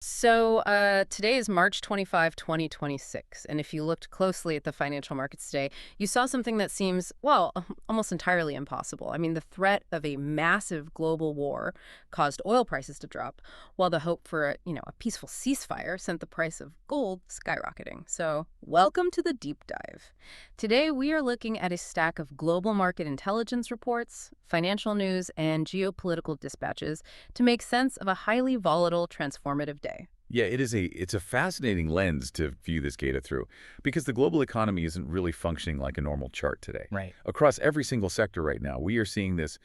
Today is March 25, 2026. And if you looked closely at the financial markets today, you saw something that seems, well, almost entirely impossible. I mean, the threat of a massive global war caused oil prices to drop, while the hope for a peaceful ceasefire sent the price of gold skyrocketing. So, welcome to the deep dive. Today, we are looking at a stack of global market intelligence reports, financial news, and geopolitical dispatches to make sense of a highly volatile, transformative day. Yeah, it's a fascinating lens to view this data through because the global economy isn't really functioning like a normal chart today. Right. Across every single sector right now, we are seeing this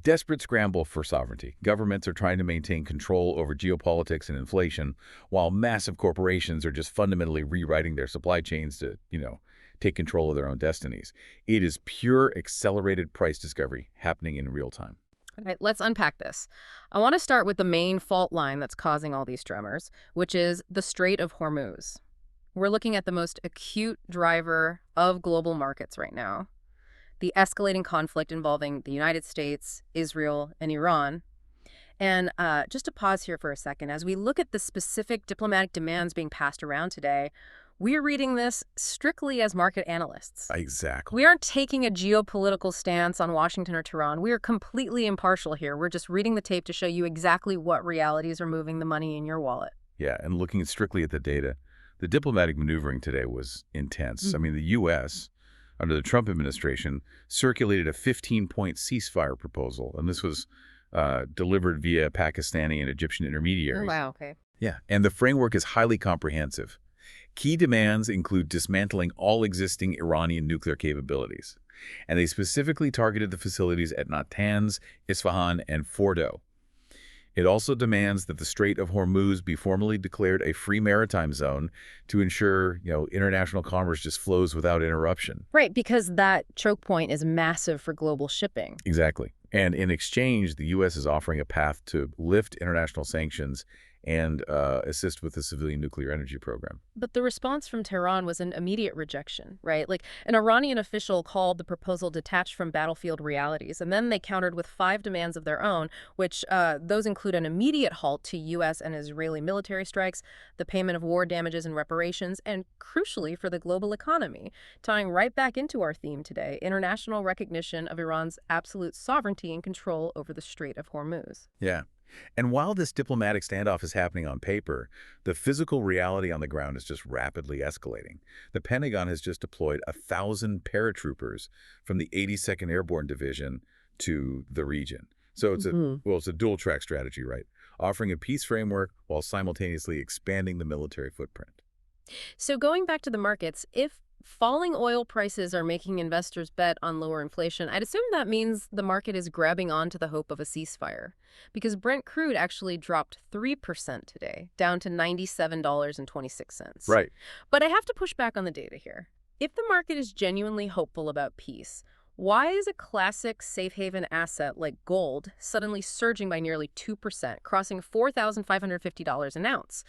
desperate scramble for sovereignty. Governments are trying to maintain control over geopolitics and inflation, while massive corporations are just fundamentally rewriting their supply chains to, take control of their own destinies. It is pure accelerated price discovery happening in real time. All right, let's unpack this. I want to start with the main fault line that's causing all these tremors, which is the Strait of Hormuz. We're looking at the most acute driver of global markets right now, the escalating conflict involving the United States, Israel, and Iran. And just to pause here for a second, as we look at the specific diplomatic demands being passed around today, we're reading this strictly as market analysts. Exactly. We aren't taking a geopolitical stance on Washington or Tehran. We are completely impartial here. We're just reading the tape to show you exactly what realities are moving the money in your wallet. Yeah, and looking strictly at the data, the diplomatic maneuvering today was intense. I mean, the U.S., under the Trump administration, circulated a 15-point ceasefire proposal, and this was delivered via Pakistani and Egyptian Oh, intermediaries. wow, okay. Yeah, and the framework is highly comprehensive. Key demands include dismantling all existing Iranian nuclear capabilities, and they specifically targeted the facilities at Natanz, Isfahan, and Fordo. It also demands that the Strait of Hormuz be formally declared a free maritime zone to ensure, international commerce just flows without interruption. Right, because that choke point is massive for global shipping. Exactly. And in exchange, the U.S. is offering a path to lift international sanctions and assist with the civilian nuclear energy program. But the response from Tehran was an immediate rejection, right? Like an Iranian official called the proposal detached from battlefield realities, and then they countered with five demands of their own, which those include an immediate halt to U.S. and Israeli military strikes, the payment of war damages and reparations, and crucially for the global economy, tying right back into our theme today, international recognition of Iran's absolute sovereignty and control over the Strait of Hormuz. Yeah. And while this diplomatic standoff is happening on paper, the physical reality on the ground is just rapidly escalating. The Pentagon has just deployed 1,000 paratroopers from the 82nd Airborne Division to the region. So it's a dual-track strategy, right? Offering a peace framework while simultaneously expanding the military footprint. So going back to the markets, if falling oil prices are making investors bet on lower inflation, I'd assume that means the market is grabbing on to the hope of a ceasefire. Because Brent crude actually dropped 3% today, down to $97.26. Right. But I have to push back on the data here. If the market is genuinely hopeful about peace, why is a classic safe haven asset like gold suddenly surging by nearly 2%, crossing $4,550 an ounce?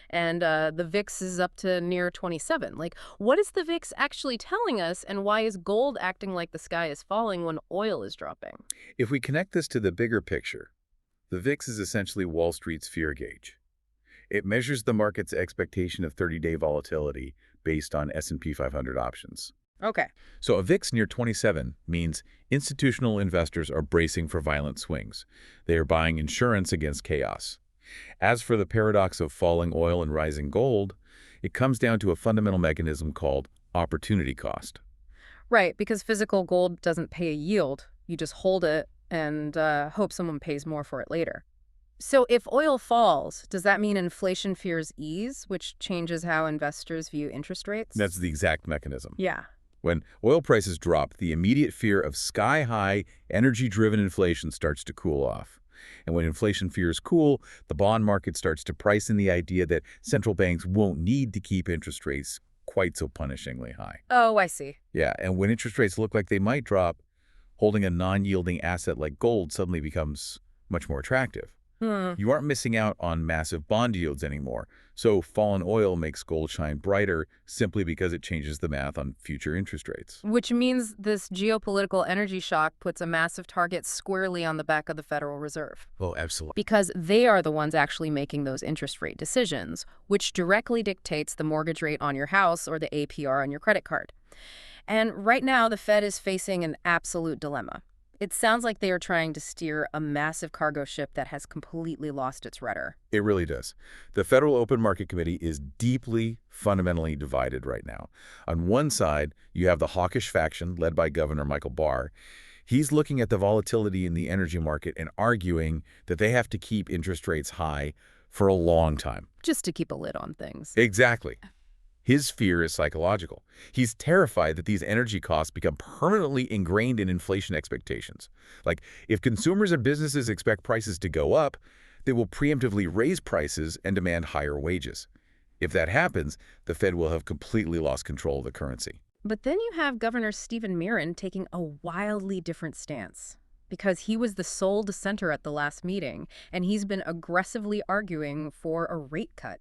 And the VIX is up to near 27. Like, what is the VIX actually telling us, and why is gold acting like the sky is falling when oil is dropping? If we connect this to the bigger picture, the VIX is essentially Wall Street's fear gauge. It measures the market's expectation of 30-day volatility based on S&P 500 options. Okay. So a VIX near 27 means institutional investors are bracing for violent swings. They are buying insurance against chaos. As for the paradox of falling oil and rising gold, it comes down to a fundamental mechanism called opportunity cost. Right, because physical gold doesn't pay a yield. You just hold it and hope someone pays more for it later. So if oil falls, does that mean inflation fears ease, which changes how investors view interest rates? That's the exact mechanism. Yeah. When oil prices drop, the immediate fear of sky-high, energy-driven inflation starts to cool off. And when inflation fears cool, the bond market starts to price in the idea that central banks won't need to keep interest rates quite so punishingly high. Oh, I see. Yeah, and when interest rates look like they might drop, holding a non-yielding asset like gold suddenly becomes much more attractive. Hmm. You aren't missing out on massive bond yields anymore, so fallen oil makes gold shine brighter simply because it changes the math on future interest rates. Which means this geopolitical energy shock puts a massive target squarely on the back of the Federal Reserve. Oh, absolutely. Because they are the ones actually making those interest rate decisions, which directly dictates the mortgage rate on your house or the APR on your credit card. And right now, the Fed is facing an absolute dilemma. It sounds like they are trying to steer a massive cargo ship that has completely lost its rudder. It really does. The Federal Open Market Committee is deeply, fundamentally divided right now. On one side, you have the hawkish faction led by Governor Michael Barr. He's looking at the volatility in the energy market and arguing that they have to keep interest rates high for a long time. Just to keep a lid on things. Exactly. His fear is psychological. He's terrified that these energy costs become permanently ingrained in inflation expectations. Like, if consumers and businesses expect prices to go up, they will preemptively raise prices and demand higher wages. If that happens, the Fed will have completely lost control of the currency. But then you have Governor Stephen Mirren taking a wildly different stance. Because he was the sole dissenter at the last meeting, and he's been aggressively arguing for a rate cut.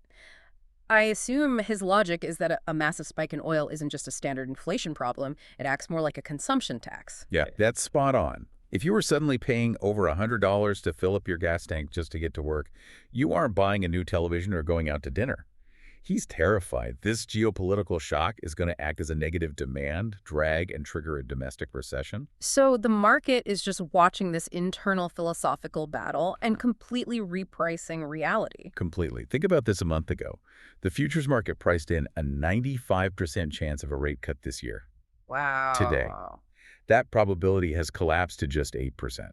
I assume his logic is that a massive spike in oil isn't just a standard inflation problem. It acts more like a consumption tax. Yeah, that's spot on. If you were suddenly paying over $100 to fill up your gas tank just to get to work, you aren't buying a new television or going out to dinner. He's terrified this geopolitical shock is going to act as a negative demand, drag, and trigger a domestic recession. So the market is just watching this internal philosophical battle and completely repricing reality. Completely. Think about this a month ago. The futures market priced in a 95% chance of a rate cut this year. Wow. Today. That probability has collapsed to just 8%.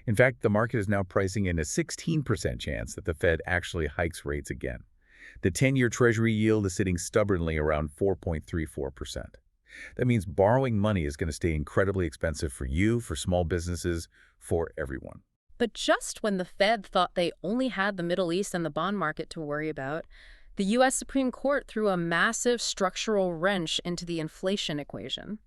In fact, the market is now pricing in a 16% chance that the Fed actually hikes rates again. The 10-year Treasury yield is sitting stubbornly around 4.34%. That means borrowing money is going to stay incredibly expensive for you, for small businesses, for everyone. But just when the Fed thought they only had the Middle East and the bond market to worry about, the U.S. Supreme Court threw a massive structural wrench into the inflation equation.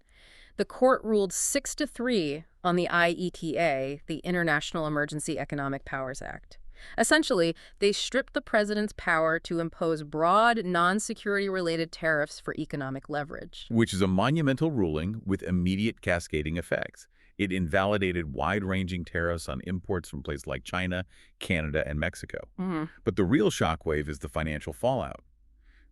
The court ruled 6-3 on the IETA, the International Emergency Economic Powers Act. Essentially, they stripped the president's power to impose broad, non-security-related tariffs for economic leverage. Which is a monumental ruling with immediate cascading effects. It invalidated wide-ranging tariffs on imports from places like China, Canada, and Mexico. But the real shockwave is the financial fallout.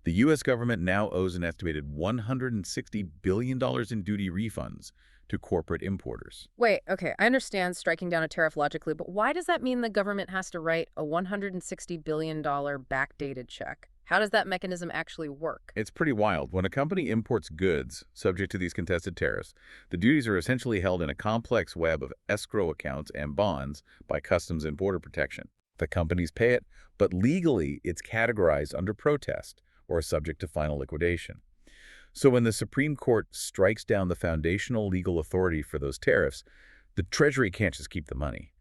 The U.S. government now owes an estimated $160 billion in duty refunds to corporate importers. Wait, okay, I understand striking down a tariff logically, but why does that mean the government has to write a $160 billion backdated check? How does that mechanism actually work? It's pretty wild. When a company imports goods subject to these contested tariffs, the duties are essentially held in a complex web of escrow accounts and bonds by Customs and Border Protection. The companies pay it, but legally it's categorized under protest or subject to final liquidation. So when the Supreme Court strikes down the foundational legal authority for those tariffs, the Treasury can't just keep the money.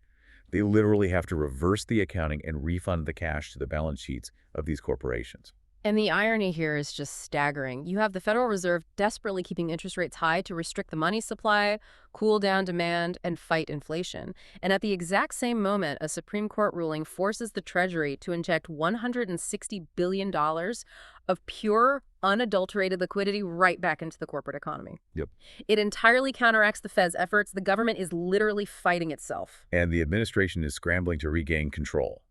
They literally have to reverse the accounting and refund the cash to the balance sheets of these corporations. And the irony here is just staggering. You have the Federal Reserve desperately keeping interest rates high to restrict the money supply, cool down demand, and fight inflation. And at the exact same moment, a Supreme Court ruling forces the Treasury to inject $160 billion of pure, unadulterated liquidity right back into the corporate economy. Yep. It entirely counteracts the Fed's efforts. The government is literally fighting itself. And the administration is scrambling to regain control.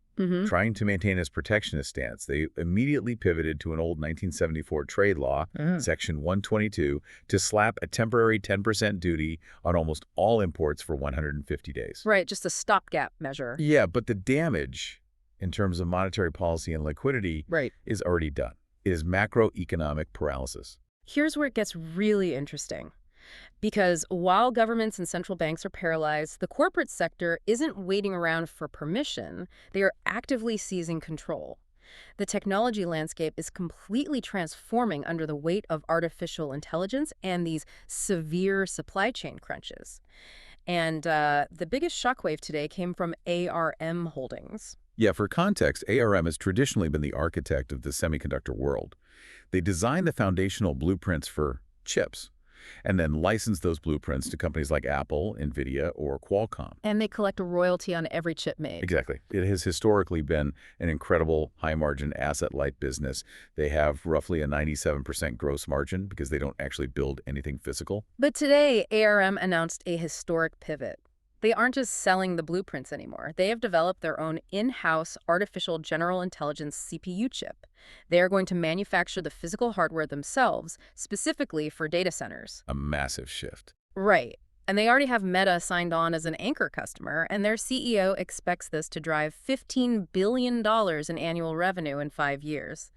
Trying to maintain its protectionist stance, they immediately pivoted to an old 1974 trade law, Section 122, to slap a temporary 10% duty on almost all imports for 150 days. Right, just a stopgap measure. Yeah, but the damage in terms of monetary policy and liquidity is already done. It is macroeconomic paralysis. Here's where it gets really interesting. Because while governments and central banks are paralyzed, the corporate sector isn't waiting around for permission. They are actively seizing control. The technology landscape is completely transforming under the weight of artificial intelligence and these severe supply chain crunches. And the biggest shockwave today came from ARM Holdings. Yeah, for context, ARM has traditionally been the architect of the semiconductor world. They designed the foundational blueprints for chips. and then license those blueprints to companies like Apple, NVIDIA, or Qualcomm. And they collect a royalty on every chip made. Exactly. It has historically been an incredible high-margin asset-light business. They have roughly a 97% gross margin because they don't actually build anything physical. But today, ARM announced a historic pivot. They aren't just selling the blueprints anymore. They have developed their own in-house artificial general intelligence CPU chip. They are going to manufacture the physical hardware themselves, specifically for data centers. A massive shift. Right. And they already have Meta signed on as an anchor customer, and their CEO expects this to drive $15 billion in annual revenue in 5 years.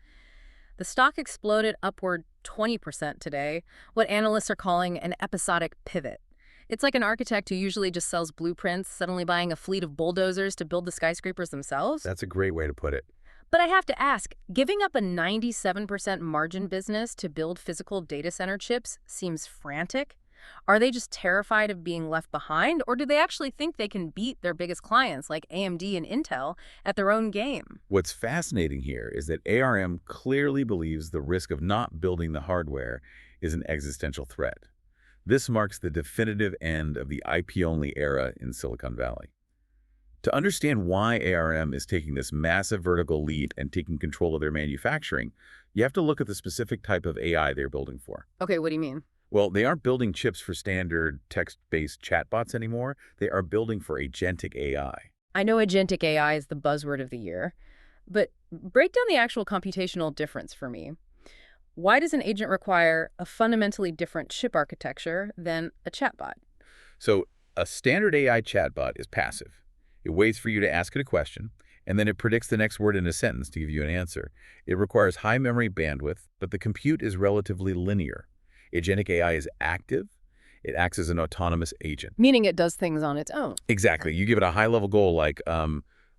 The stock exploded upward 20% today, what analysts are calling an episodic pivot. It's like an architect who usually just sells blueprints, suddenly buying a fleet of bulldozers to build the skyscrapers themselves. That's a great way to put it. But I have to ask, giving up a 97% margin business to build physical data center chips seems frantic. Are they just terrified of being left behind, or do they actually think they can beat their biggest clients like AMD and Intel at their own game? What's fascinating here is that ARM clearly believes the risk of not building the hardware is an existential threat. This marks the definitive end of the IP-only era in Silicon Valley. To understand why ARM is taking this massive vertical leap and taking control of their manufacturing, you have to look at the specific type of AI they're building for. Okay, what do you mean? Well, they aren't building chips for standard text-based chatbots anymore. They are building for agentic AI. I know agentic AI is the buzzword of the year, but break down the actual computational difference for me. Why does an agent require a fundamentally different chip architecture than a chatbot? So a standard AI chatbot is passive. It waits for you to ask it a question, and then it predicts the next word in a sentence to give you an answer. It requires high memory bandwidth, but the compute is relatively linear. Agentic AI is active. It acts as an autonomous agent. Meaning it does things on its own. Exactly. You give it a high-level goal like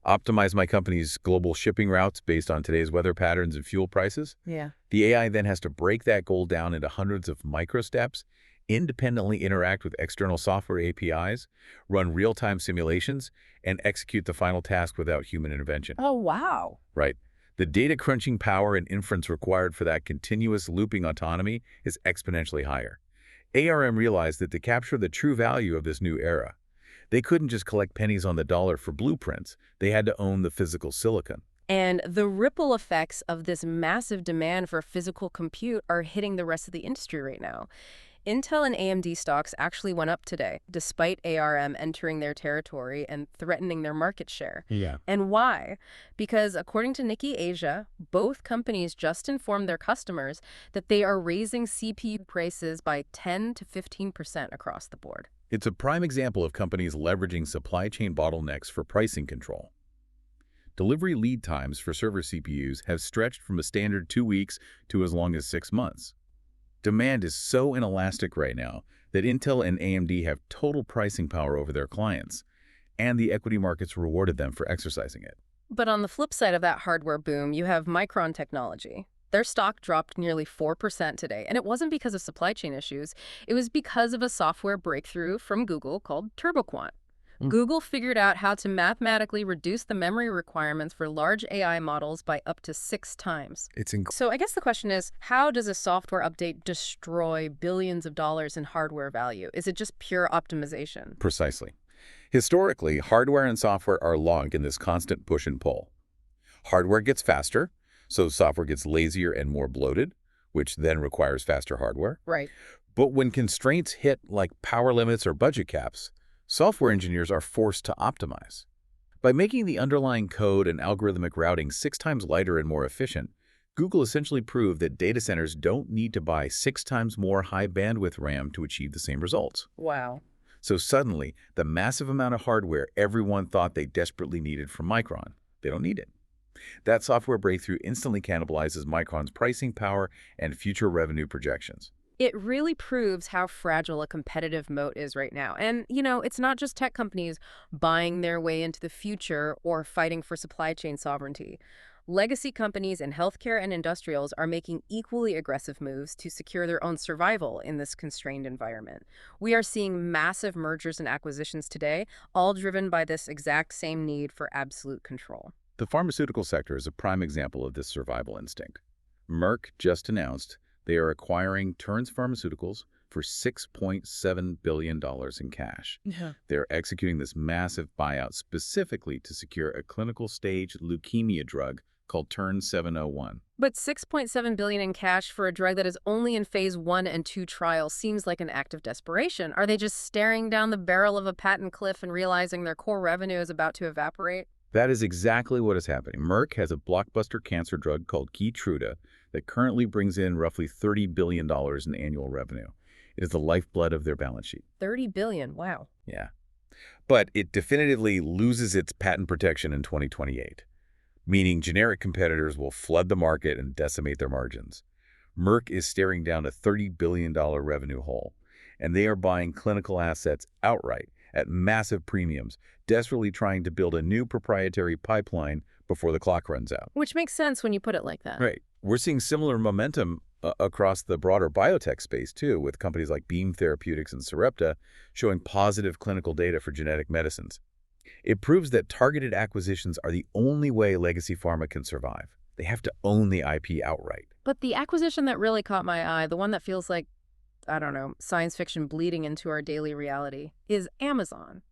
optimize my company's global shipping routes based on today's weather patterns and fuel prices. Yeah. The AI then has to break that goal down into hundreds of micro steps, independently interact with external software APIs, run real-time simulations, and execute the final task without human intervention. Oh, wow. Right. The data crunching power and inference required for that continuous looping autonomy is exponentially higher. ARM realized that to capture the true value of this new era, they couldn't just collect pennies on the dollar for blueprints. They had to own the physical silicon. And the ripple effects of this massive demand for physical compute are hitting the rest of the industry right now. Intel and AMD stocks actually went up today, despite ARM entering their territory and threatening their market share. Yeah. And why? Because according to Nikkei Asia, both companies just informed their customers that they are raising CPU prices by 10 to 15% across the board. It's a prime example of companies leveraging supply chain bottlenecks for pricing control. Delivery lead times for server CPUs have stretched from a standard 2 weeks to as long as 6 months. Demand is so inelastic right now that Intel and AMD have total pricing power over their clients, and the equity markets rewarded them for exercising it. But on the flip side of that hardware boom, you have Micron Technology. Their stock dropped nearly 4% today, and it wasn't because of supply chain issues. It was because of a software breakthrough from Google called TurboQuant. Google figured out how to mathematically reduce the memory requirements for large AI models by up to 6 times. So I guess the question is, how does a software update destroy billions of dollars in hardware value? Is it just pure optimization? Precisely. Historically, hardware and software are locked in this constant push and pull. Hardware gets faster, so software gets lazier and more bloated, which then requires faster hardware. Right. But when constraints hit like power limits or budget caps, software engineers are forced to optimize. By making the underlying code and algorithmic routing 6 times lighter and more efficient, Google essentially proved that data centers don't need to buy 6 times more high bandwidth RAM to achieve the same results. Wow. So suddenly, the massive amount of hardware everyone thought they desperately needed from Micron, they don't need it. That software breakthrough instantly cannibalizes Micron's pricing power and future revenue projections. It really proves how fragile a competitive moat is right now. And, it's not just tech companies buying their way into the future or fighting for supply chain sovereignty. Legacy companies in healthcare and industrials are making equally aggressive moves to secure their own survival in this constrained environment. We are seeing massive mergers and acquisitions today, all driven by this exact same need for absolute control. The pharmaceutical sector is a prime example of this survival instinct. Merck just announced they are acquiring Terns Pharmaceuticals for $6.7 billion in cash. Yeah. They're executing this massive buyout specifically to secure a clinical stage leukemia drug called TERN-701. But 6.7 billion in cash for a drug that is only in phase 1 and 2 trials seems like an act of desperation. Are they just staring down the barrel of a patent cliff and realizing their core revenue is about to evaporate? That is exactly what is happening. Merck has a blockbuster cancer drug called Keytruda that currently brings in roughly $30 billion in annual revenue. It is the lifeblood of their balance sheet. 30 billion, wow. Yeah. But it definitively loses its patent protection in 2028, meaning generic competitors will flood the market and decimate their margins. Merck is staring down a $30 billion revenue hole, and they are buying clinical assets outright at massive premiums, desperately trying to build a new proprietary pipeline before the clock runs out. Which makes sense when you put it like that. Right. We're seeing similar momentum across the broader biotech space, too, with companies like Beam Therapeutics and Sarepta showing positive clinical data for genetic medicines. It proves that targeted acquisitions are the only way legacy pharma can survive. They have to own the IP outright. But the acquisition that really caught my eye, the one that feels like, I don't know, science fiction bleeding into our daily reality, is Amazon.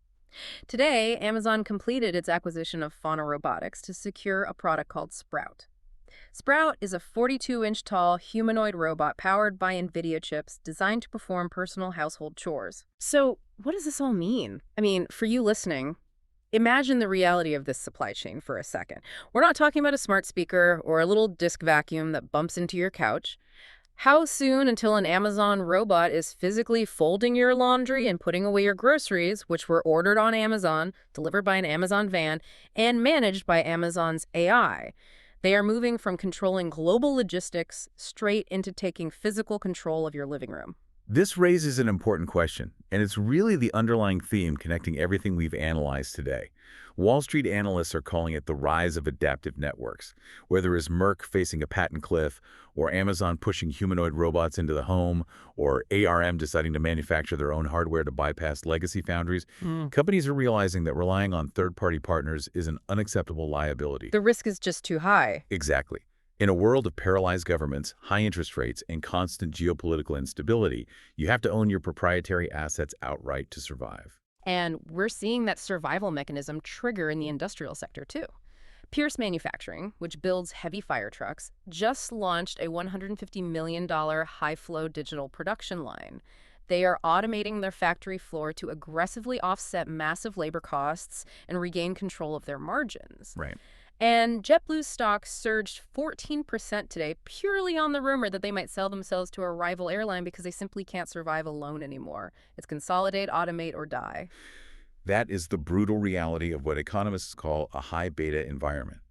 Today, Amazon completed its acquisition of Fauna Robotics to secure a product called Sprout. Sprout is a 42-inch tall humanoid robot powered by NVIDIA chips designed to perform personal household chores. So, what does this all mean? I mean, for you listening, imagine the reality of this supply chain for a second. We're not talking about a smart speaker or a little disc vacuum that bumps into your couch. How soon until an Amazon robot is physically folding your laundry and putting away your groceries, which were ordered on Amazon, delivered by an Amazon van, and managed by Amazon's AI? They are moving from controlling global logistics straight into taking physical control of your living room. This raises an important question, and it's really the underlying theme connecting everything we've analyzed today. Wall Street analysts are calling it the rise of adaptive networks, whether it's Merck facing a patent cliff, or Amazon pushing humanoid robots into the home, or ARM deciding to manufacture their own hardware to bypass legacy foundries. Companies are realizing that relying on third-party partners is an unacceptable liability. The risk is just too high. Exactly. In a world of paralyzed governments, high interest rates, and constant geopolitical instability, you have to own your proprietary assets outright to survive. And we're seeing that survival mechanism trigger in the industrial sector, too. Pierce Manufacturing, which builds heavy fire trucks, just launched a $150 million high-flow digital production line. They are automating their factory floor to aggressively offset massive labor costs and regain control of their margins. Right. And JetBlue's stock surged 14% today purely on the rumor that they might sell themselves to a rival airline because they simply can't survive alone anymore. It's consolidate, automate, or die. That is the brutal reality of what economists call a high beta environment.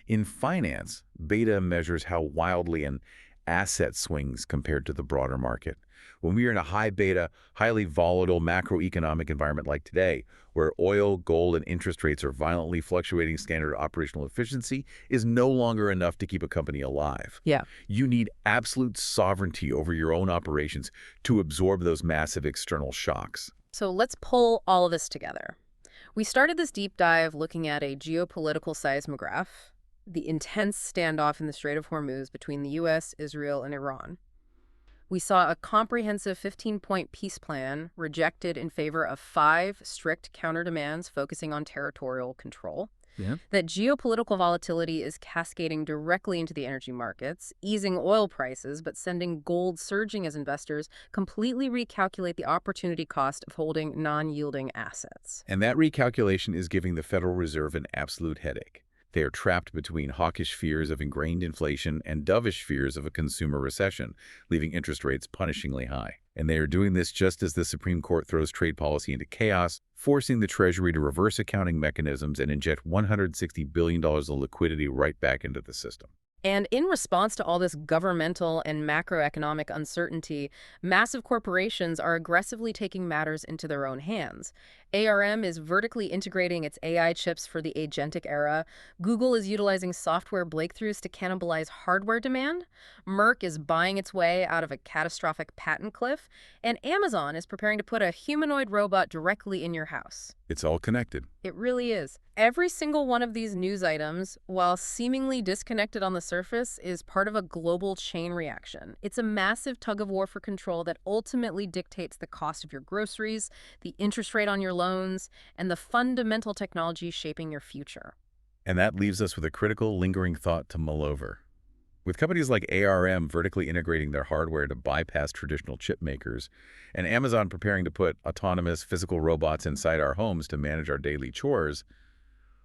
In finance, beta measures how wildly an asset swings compared to the broader market. When we are in a high beta, highly volatile macroeconomic environment like today, where oil, gold, and interest rates are violently fluctuating, standard operational efficiency is no longer enough to keep a company alive. Yeah. You need absolute sovereignty over your own operations to absorb those massive external shocks. So let's pull all of this together. We started this deep dive looking at a geopolitical seismograph, the intense standoff in the Strait of Hormuz between the U.S., Israel, and Iran. We saw a comprehensive 15-point peace plan rejected in favor of 5 strict counterdemands focusing on territorial control. Yeah. That geopolitical volatility is cascading directly into the energy markets, easing oil prices, but sending gold surging as investors completely recalculate the opportunity cost of holding non-yielding assets. And that recalculation is giving the Federal Reserve an absolute headache. They are trapped between hawkish fears of ingrained inflation and dovish fears of a consumer recession, leaving interest rates punishingly high. And they are doing this just as the Supreme Court throws trade policy into chaos, forcing the Treasury to reverse accounting mechanisms and inject $160 billion of liquidity right back into the system. And in response to all this governmental and macroeconomic uncertainty, massive corporations are aggressively taking matters into their own hands. ARM is vertically integrating its AI chips for the agentic era. Google is utilizing software breakthroughs to cannibalize hardware demand. Merck is buying its way out of a catastrophic patent cliff. And Amazon is preparing to put a humanoid robot directly in your house. It's all connected. It really is. Every single one of these news items, while seemingly disconnected on the surface, is part of a global chain reaction. It's a massive tug of war for control that ultimately dictates the cost of your groceries, the interest rate on your loans, and the fundamental technology shaping your future. And that leaves us with a critical, lingering thought to mull over. With companies like ARM vertically integrating their hardware to bypass traditional chip makers, and Amazon preparing to put autonomous physical robots inside our homes to manage our daily chores,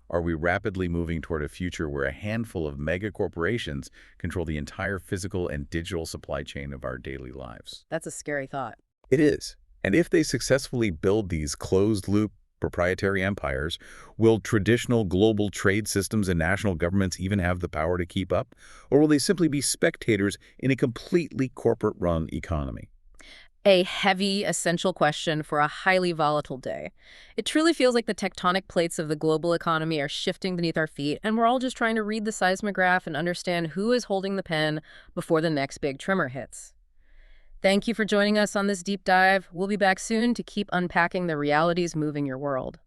are we rapidly moving toward a future where a handful of mega corporations control the entire physical and digital supply chain of our daily lives? That's a scary thought. It is. And if they successfully build these closed-loop proprietary empires, will traditional global trade systems and national governments even have the power to keep up? Or will they simply be spectators in a completely corporate-run economy? A heavy, essential question for a highly volatile day. It truly feels like the tectonic plates of the global economy are shifting beneath our feet, and we're all just trying to read the seismograph and understand who is holding the pen before the next big tremor hits. Thank you for joining us on this deep dive. We'll be back soon to keep unpacking the realities moving your world.